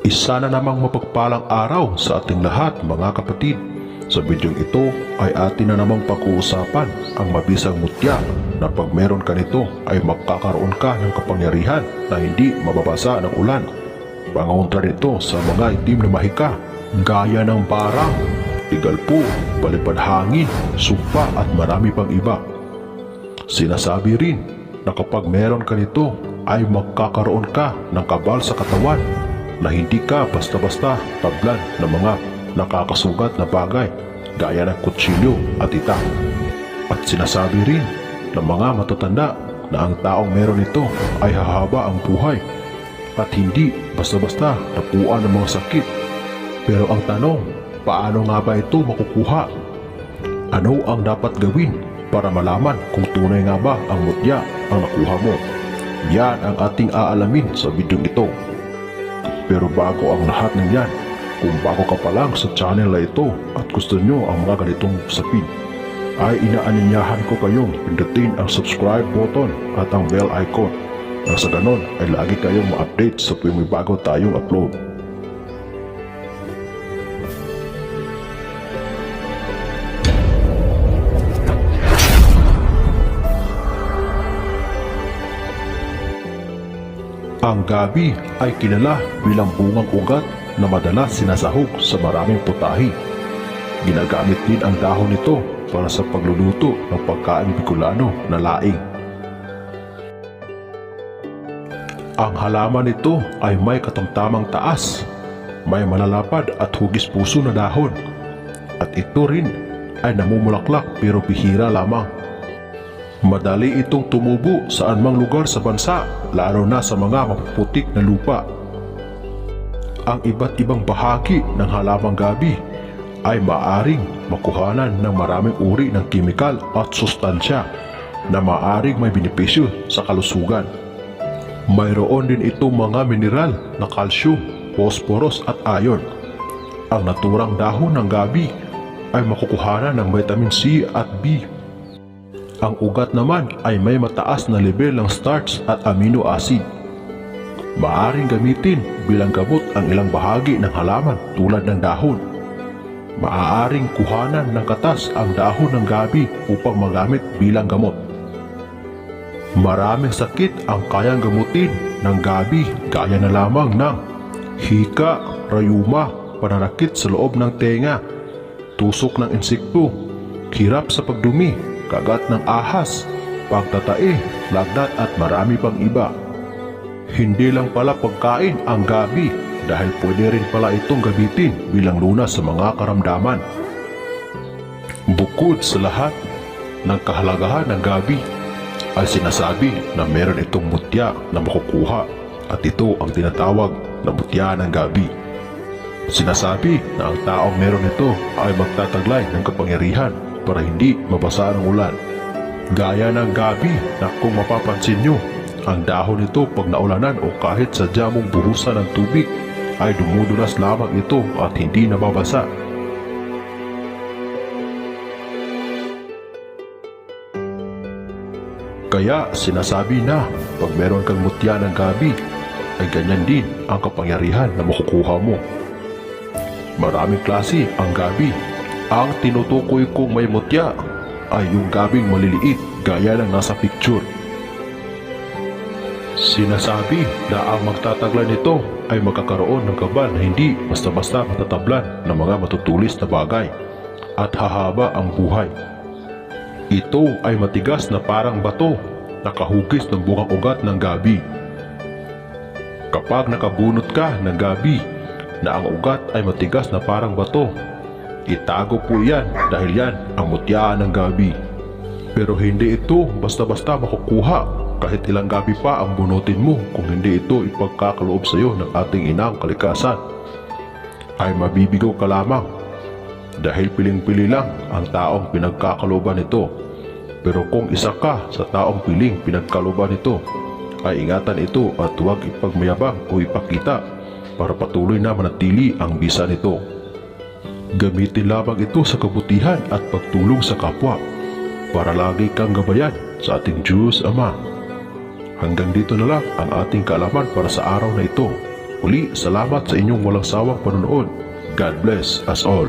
Isa na namang mapagpalang araw sa ating lahat mga kapatid. Sa bidyong ito ay atin na namang pag-uusapan ang mabisang mutya na pag meron ka nito ay magkakaroon ka ng kapangyarihan na hindi mababasa ng ulan. Pangontra nito sa mga itim na mahika gaya ng barang, tigalpo, palipad hangin, sumpa at marami pang iba. Sinasabi rin na kapag meron ka nito ay magkakaroon ka ng kabal sa katawan na hindi ka basta-basta tablan ng mga nakakasugat na bagay gaya ng kutsilyo at itak. At sinasabi rin ng mga matatanda na ang taong meron ito ay hahaba ang buhay at hindi basta-basta napuan ng mga sakit. Pero ang tanong, paano nga ba ito makukuha? Ano ang dapat gawin para malaman kung tunay nga ba ang mutya ang nakuha mo? Yan ang ating aalamin sa bidyong ito. Pero bago ang lahat ng yan, kung bago ka pa lang sa channel na ito at gusto nyo ang mga ganitong sapin, ay inaanyayahan ko kayong pindutin ang subscribe button at ang bell icon nang sa ganon ay lagi kayong ma-update sa tuwing may bago tayong upload. Ang gabi ay kilala bilang bungang ugat na madalas sinasahog sa maraming putahe. Ginagamit din ang dahon nito para sa pagluluto ng pagkain Bicolano na laing. Ang halaman nito ay may katamtamang taas, may malalapad at hugis puso na dahon, at ito rin ay namumulaklak pero bihira lamang. Madali itong tumubo sa anumang lugar sa bansa, lalo na sa mga mapuputik na lupa. Ang iba't ibang bahagi ng halamang gabi ay maaring makuhanan ng maraming uri ng kimikal at sustansya na maaring may benepisyo sa kalusugan. Mayroon din itong mga mineral na kalsyum, phosphorus at iron. Ang naturang dahon ng gabi ay makukuhanan ng vitamin C at B. Ang ugat naman ay may mataas na level ng starch at amino acid. Maaring gamitin bilang gamot ang ilang bahagi ng halaman tulad ng dahon. Maaaring kuhanan ng katas ang dahon ng gabi upang magamit bilang gamot. Maraming sakit ang kayang gamutin ng gabi gaya na lamang ng hika, rayuma, pananakit sa loob ng tenga, tusok ng insekto, hirap sa pagdumi, kagat ng ahas, pagtatae, lagnat at marami pang iba. Hindi lang pala pagkain ang gabi dahil pwede rin pala itong gamitin bilang lunas sa mga karamdaman. Bukod sa lahat ng kahalagahan ng gabi, ay sinasabi na meron itong mutya na makukuha at ito ang tinatawag na mutya ng gabi. Sinasabi na ang taong meron ito ay magtataglay ng kapangyarihan para hindi mabasa ng ulan. Gaya ng gabi na kung mapapansin nyo, ang dahon nito pag naulanan o kahit sadya mong buhusan ng tubig ay dumudulas lamang ito at hindi nababasa. Kaya sinasabi na pag meron kang mutya ng gabi ay ganyan din ang kapangyarihan na makukuha mo. Maraming klase ang gabi. Ang tinutukoy kong may mutya ay yung gabing maliliit gaya ng nasa picture. Sinasabi na ang magtataglay nito ay magkakaroon ng kabal na hindi basta-basta matatablan ng mga matutulis na bagay at hahaba ang buhay. Ito ay matigas na parang bato na kahugis ng bungang ugat ng gabi. Kapag nakabunot ka ng gabi na ang ugat ay matigas na parang bato, itago po yan dahil yan ang mutya ng gabi. Pero hindi ito basta-basta makukuha kahit ilang gabi pa ang bunutin mo kung hindi ito ipagkakaloob sa iyo ng ating inang kalikasan. Ay mabibigo ka lamang dahil piling-pili lang ang taong pinagkakalooban nito. Pero kung isa ka sa taong piling pinagkalooban nito, ay ingatan ito at huwag ipagmayabang o ipakita para patuloy na manatili ang bisa nito. Gamitin lamang ito sa kabutihan at pagtulong sa kapwa para lagi kang gabayan sa ating Diyos Ama. Hanggang dito na lang ang ating kaalaman para sa araw na ito. Muli, salamat sa inyong walang sawang panonood. God bless us all.